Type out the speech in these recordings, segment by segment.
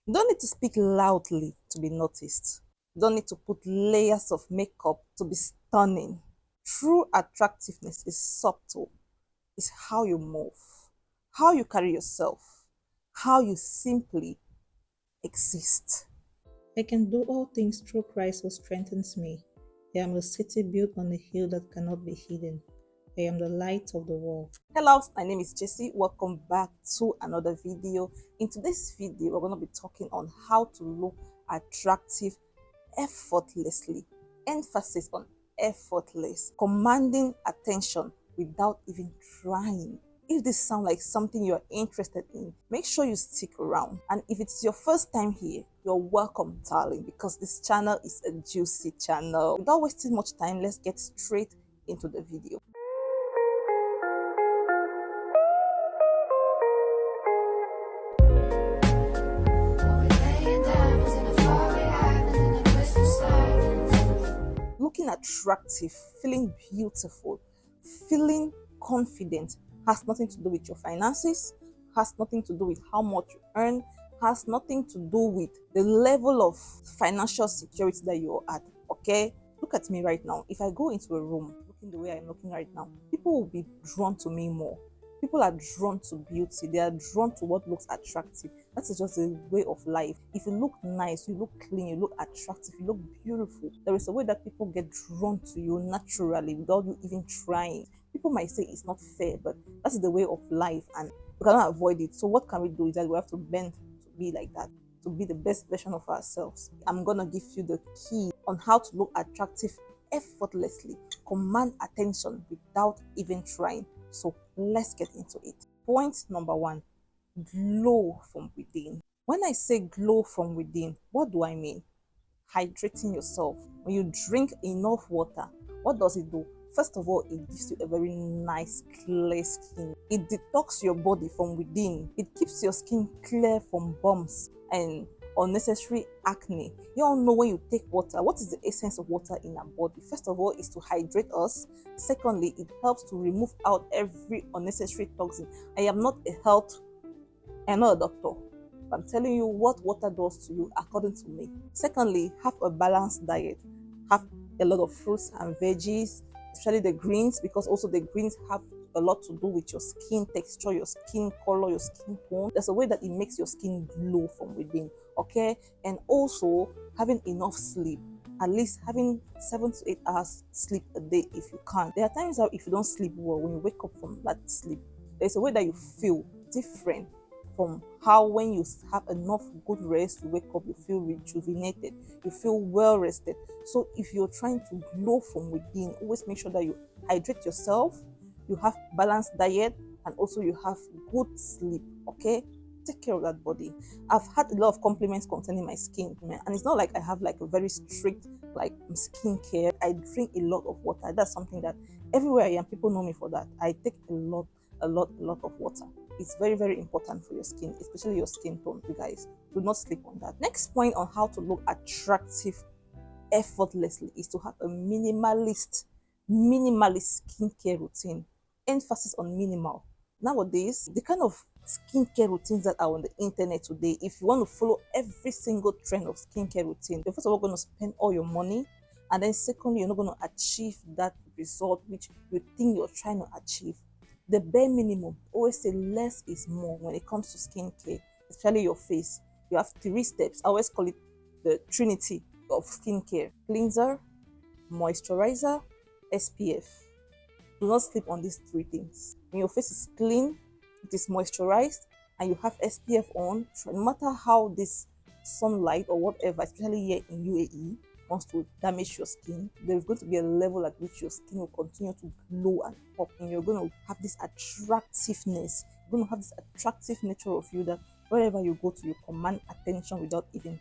You don't need to speak loudly to be noticed. You don't need to put layers of makeup to be stunning. True attractiveness is subtle. It's how you move, how you carry yourself, how you simply exist. I can do all things through Christ who strengthens me. I am the city built on a hill that cannot be hidden. I am the light of the world. Hello, my name is Jessie. Welcome back to another video. In today's video, we're going to be talking on how to look attractive effortlessly. Emphasis on effortless, commanding attention without even trying. If this sounds like something you're interested in, make sure you stick around. And if it's your first time here, you're welcome, darling, because this channel is a juicy channel. Without wasting much time, let's get straight into the video. Looking attractive, feeling beautiful, feeling confident has nothing to do with your finances, has nothing to do with how much you earn, has nothing to do with the level of financial security that you're at. Okay? Look at me right now. If I go into a room looking the way I'm looking right now, people will be drawn to me more. People are drawn to beauty. They are drawn to what looks attractive. That is just a way of life. If you look nice, you look clean, you look attractive, you look beautiful, there is a way that people get drawn to you naturally without you even trying. People might say it's not fair, but that's the way of life and we cannot avoid it. So what can we do is that we have to bend to be like that, to be the best version of ourselves. I'm gonna give you the key on how to look attractive effortlessly, command attention without even trying. So let's get into it. Point number one, glow from within. When I say glow from within, what do I mean? Hydrating yourself. When you drink enough water, what does it do? First of all, it gives you a very nice, clear skin. It detox your body from within. It keeps your skin clear from bumps and unnecessary acne. You all know when you take water, what is the essence of water in our body? First of all, is to hydrate us. Secondly, it helps to remove out every unnecessary toxin. I'm not a doctor. I'm telling you what water does to you according to me. Secondly, have a balanced diet. Have a lot of fruits and veggies, especially the greens, because also the greens have a lot to do with your skin texture, your skin color, your skin tone. There's a way that it makes your skin glow from within. Okay, and also having enough sleep. At least having 7 to 8 hours sleep a day if you can. There are times that if you don't sleep well, when you wake up from that sleep, there's a way that you feel different from how when you have enough good rest, you wake up, you feel rejuvenated, you feel well rested. So if you're trying to glow from within, always make sure that you hydrate yourself, you have balanced diet, and also you have good sleep. Okay, take care of that body. I've had a lot of compliments concerning my skin, and it's not like I have like a very strict like skincare. I drink a lot of water. That's something that everywhere I am, people know me for that. I take a lot of water. It's very, very important for your skin, especially your skin tone. You guys, do not sleep on that. Next point on how to look attractive effortlessly is to have a minimalist skincare routine. Emphasis on minimal. Nowadays, the kind of skincare routines that are on the internet today, if you want to follow every single trend of skincare routine, you're first of all going to spend all your money, and then secondly, you're not going to achieve that result which you think you're trying to achieve. The bare minimum, always say less is more when it comes to skincare, especially your face. You have 3 steps. I always call it the trinity of skincare: cleanser, moisturizer, SPF. Do not sleep on these 3 things. When your face is clean, it is moisturized, and you have SPF on, no matter how this sunlight or whatever, especially here in UAE, wants to damage your skin, there's going to be a level at which your skin will continue to glow and pop, and you're going to have this attractiveness. You're going to have this attractive nature of you that wherever you go to, you command attention without even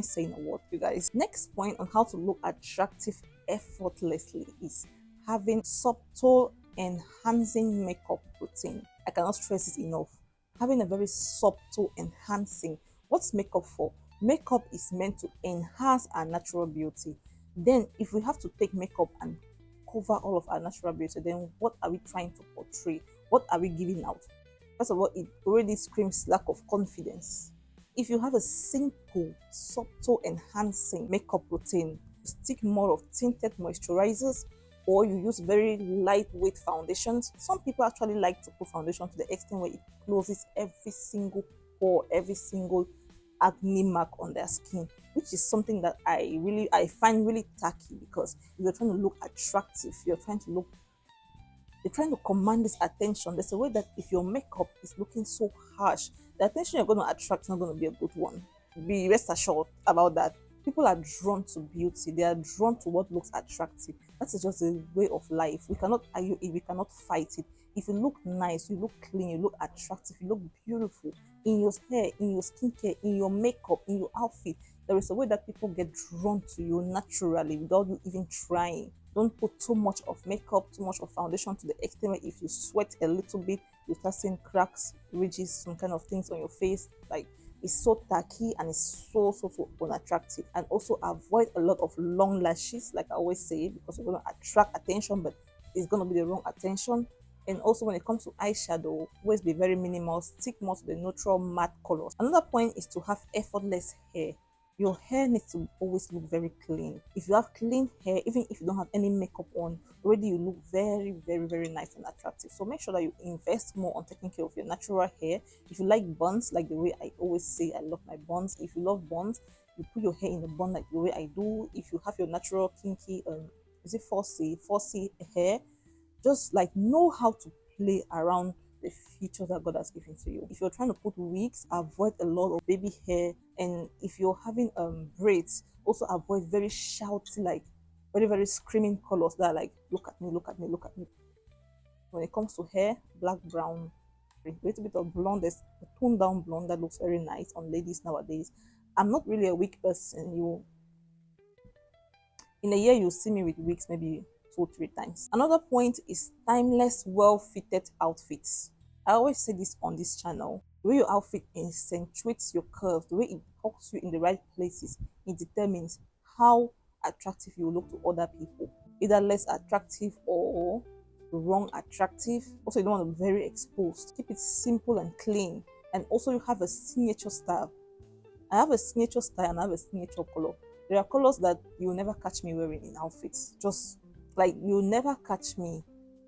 saying a word, you guys. Next point on how to look attractive effortlessly is having subtle enhancing makeup routine. I cannot stress it enough. Having a very subtle enhancing. What's makeup for? Makeup is meant to enhance our natural beauty. Then if we have to take makeup and cover all of our natural beauty, then what are we trying to portray? What are we giving out? First of all, it already screams lack of confidence. If you have a simple, subtle, enhancing makeup routine, stick more of tinted moisturizers, or you use very lightweight foundations. Some people actually like to put foundation to the extent where it closes every single pore, every single acne mark on their skin, which is something that I find really tacky, because if you're trying to look attractive, you're trying to command this attention. There's a way that if your makeup is looking so harsh, the attention you're going to attract is not going to be a good one. Be rest assured about that. People are drawn to beauty, they are drawn to what looks attractive. That is just a way of life. We cannot argue it, we cannot fight it. If you look nice, you look clean, you look attractive, you look beautiful in your hair, in your skincare, in your makeup, in your outfit, there is a way that people get drawn to you naturally without you even trying. Don't put too much of makeup, too much of foundation to the extent where if you sweat a little bit, you start seeing cracks, ridges, some kind of things on your face. Like, it's so tacky and it's so unattractive. And also avoid a lot of long lashes, like I always say, because you're going to attract attention, but it's going to be the wrong attention. And also when it comes to eyeshadow, always be very minimal, stick more to the neutral matte colors. Another point is to have effortless hair. Your hair needs to always look very clean. If you have clean hair, even if you don't have any makeup on, already you look very nice and attractive. So make sure that you invest more on taking care of your natural hair. If you like buns, like the way I always say, I love my buns. If you love buns, you put your hair in a bun like the way I do. If you have your natural kinky is it 4C hair, just like know how to play around the features that God has given to you. If you're trying to put wigs, avoid a lot of baby hair. And if you're having braids, also avoid very shouty, like very screaming colors that are like, look at me, look at me, look at me. When it comes to hair, black, brown, a little bit of blonde, there's a toned down blonde that looks very nice on ladies nowadays. I'm not really a wig person. In a year, you'll see me with wigs maybe 2 3 times. Another point is timeless, well-fitted outfits. I always say this on this channel. The way your outfit accentuates your curves, the way it hooks you in the right places, it determines how attractive you look to other people. Either less attractive or wrong attractive. Also, you don't want to be very exposed. Keep it simple and clean. And also, you have a signature style. I have a signature style and I have a signature color. There are colors that you will never catch me wearing in outfits. Just like you'll never catch me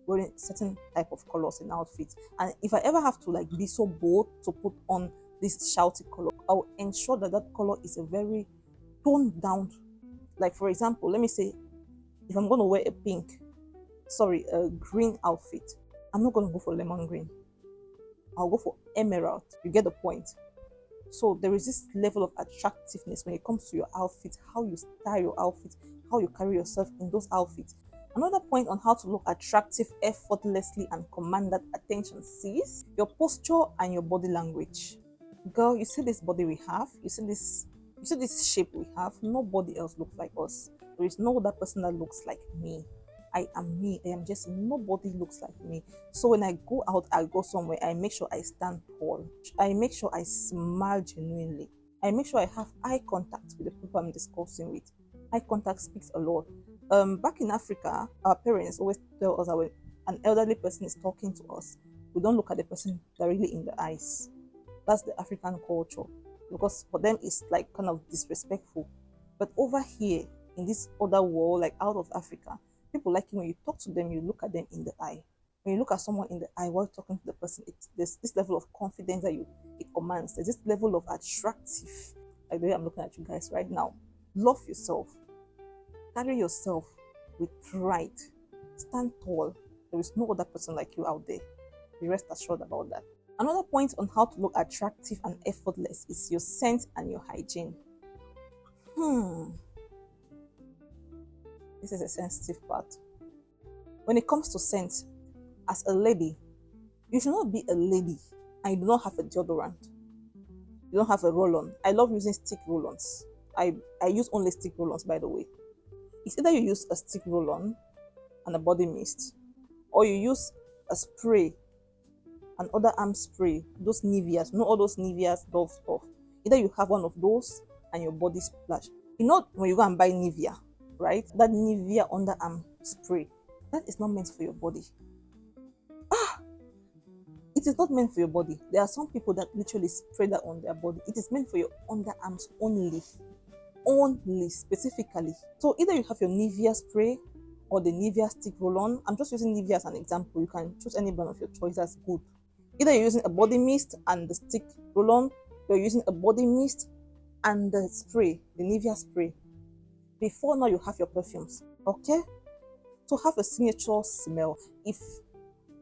wearing certain type of colors in outfits. And if I ever have to like be so bold to put on this shouty color, I'll ensure that that color is a very toned down. Like for example, let me say, if I'm going to wear a green outfit, I'm not going to go for lemon green. I'll go for emerald. You get the point. So there is this level of attractiveness when it comes to your outfit, how you style your outfit, how you carry yourself in those outfits. Another point on how to look attractive effortlessly and command that attention is your posture and your body language. Girl, you see this body we have, you see this shape we have, nobody else looks like us. There is no other person that looks like me. I am me. I am Jessie. Nobody looks like me. So when I go out, I go somewhere, I make sure I stand tall. I make sure I smile genuinely. I make sure I have eye contact with the people I'm discussing with. Eye contact speaks a lot. Back in Africa, our parents always tell us that when an elderly person is talking to us, we don't look at the person directly in the eyes. That's the African culture, because for them it's like kind of disrespectful. But over here, in this other world, like out of Africa, people like you when you talk to them, you look at them in the eye. When you look at someone in the eye while talking to the person, there's this level of confidence that it commands. There's this level of attractive, like the way I'm looking at you guys right now. Love yourself. Carry yourself with pride. Stand tall. There is no other person like you out there. Be rest assured about that. Another point on how to look attractive and effortless is your scent and your hygiene. This is a sensitive part. When it comes to scent, as a lady, you should not be a lady and you do not have a deodorant. You don't have a roll-on. I love using stick roll-ons. I use only stick roll-ons, by the way. It's either you use a stick roll-on and a body mist, or you use a spray, an underarm spray, those Niveas, all those Niveas, Dove stuff. Either you have one of those and your body splash. You know when you go and buy Nivea, right? That Nivea underarm spray, that is not meant for your body. It It is not meant for your body. There are some people that literally spray that on their body. It is meant for your underarms only. Only, specifically. So either you have your Nivea spray or the Nivea stick roll-on. I'm just using Nivea as an example. You can choose any brand of your choice. That's good. Either you're using a body mist and the stick roll-on, you're using a body mist and the spray, the Nivea spray. Before now, you have your perfumes. Okay? To have a signature smell, if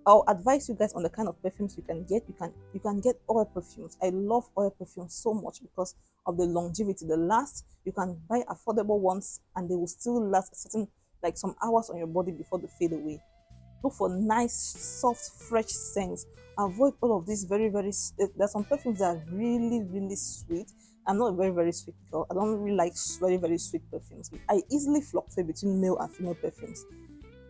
I'll advise you guys on the kind of perfumes you can get. You can get oil perfumes. I love oil perfumes so much because of the longevity. The last, you can buy affordable ones and they will still last a certain, like some hours on your body before they fade away. Look for nice, soft, fresh scents. Avoid all of these there's some perfumes that are really, really sweet. I'm not a very, very sweet girl. I don't really like very, very sweet perfumes. I easily fluctuate between male and female perfumes.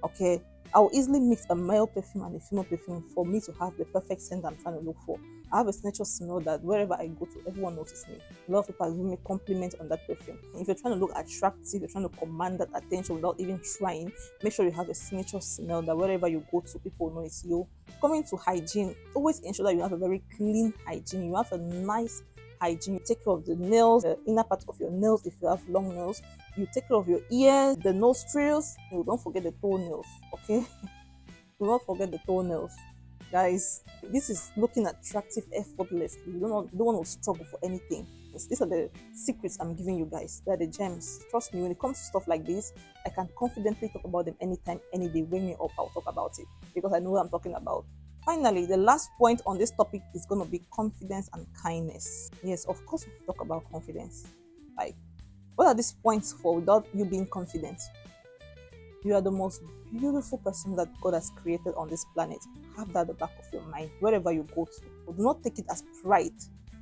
Okay, I'll easily mix a male perfume and a female perfume for me to have the perfect scent I'm trying to look for. I have a signature smell that wherever I go to, everyone notices me. A lot of people give me compliments on that perfume. If you're trying to look attractive, you're trying to command that attention without even trying, make sure you have a signature smell that wherever you go to, people know it's you. Coming to hygiene, always ensure that you have a very clean hygiene. You have a nice hygiene. You take care of the nails, the inner part of your nails if you have long nails. You take care of your ears, the nostrils. You don't forget the toenails, okay? Do not forget the toenails. Guys, this is looking attractive effortlessly. You don't want to struggle for anything. These are the secrets I'm giving you guys. They're the gems. Trust me, when it comes to stuff like this, I can confidently talk about them anytime, any day. Bring me up, I'll talk about it because I know what I'm talking about. Finally, the last point on this topic is going to be confidence and kindness. Yes, of course, we talk about confidence. Like, what are these points for without you being confident? You are the most beautiful person that God has created on this planet. Have that at the back of your mind wherever you go to. But do not take it as pride.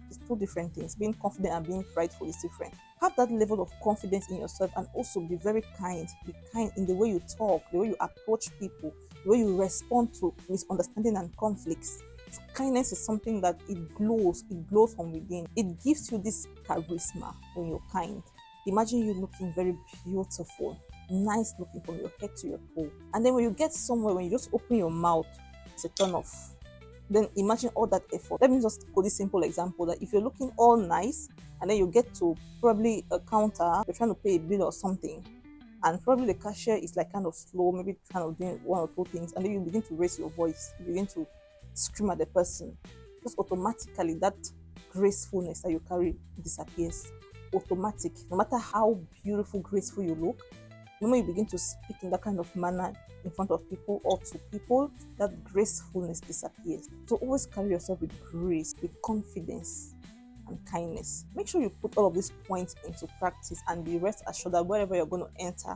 It's two different things. Being confident and being prideful is different. Have that level of confidence in yourself and also be very kind. Be kind in the way you talk, the way you approach people, the way you respond to misunderstanding and conflicts. Kindness is something that it glows from within. It gives you this charisma when you're kind. Imagine you looking very beautiful, nice looking from your head to your toe. And then when you get somewhere, when you just open your mouth, it's a turn off. Then imagine all that effort. Let me just go this simple example that if you're looking all nice and then you get to probably a counter, you're trying to pay a bill or something, and probably the cashier is like kind of slow, maybe kind of doing one or two things, and then you begin to raise your voice, you begin to scream at the person. Just automatically that gracefulness that you carry disappears. Automatic. No matter how beautiful, graceful you look, the moment you begin to speak in that kind of manner in front of people or to people, that gracefulness disappears. So always carry yourself with grace, with confidence and kindness. Make sure you put all of these points into practice and be rest assured that wherever you're going to enter,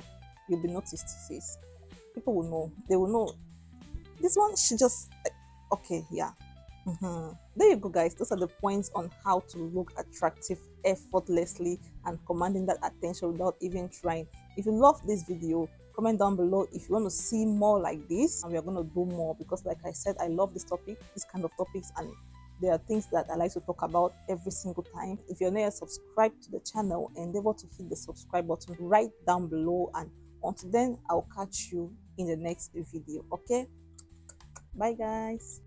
you'll be noticed. Sis. People will know. They will know. This one, she just, okay, yeah. There you go, guys. Those are the points on how to look attractive effortlessly and commanding that attention without even trying. If you love this video, comment down below if you want to see more like this, and we are going to do more because, like I said, I love this topic, this kind of topics, and there are things that I like to talk about every single time. If you're not yet subscribed to the channel, endeavor to hit the subscribe button right down below, and until then, I'll catch you in the next video. Okay, bye guys.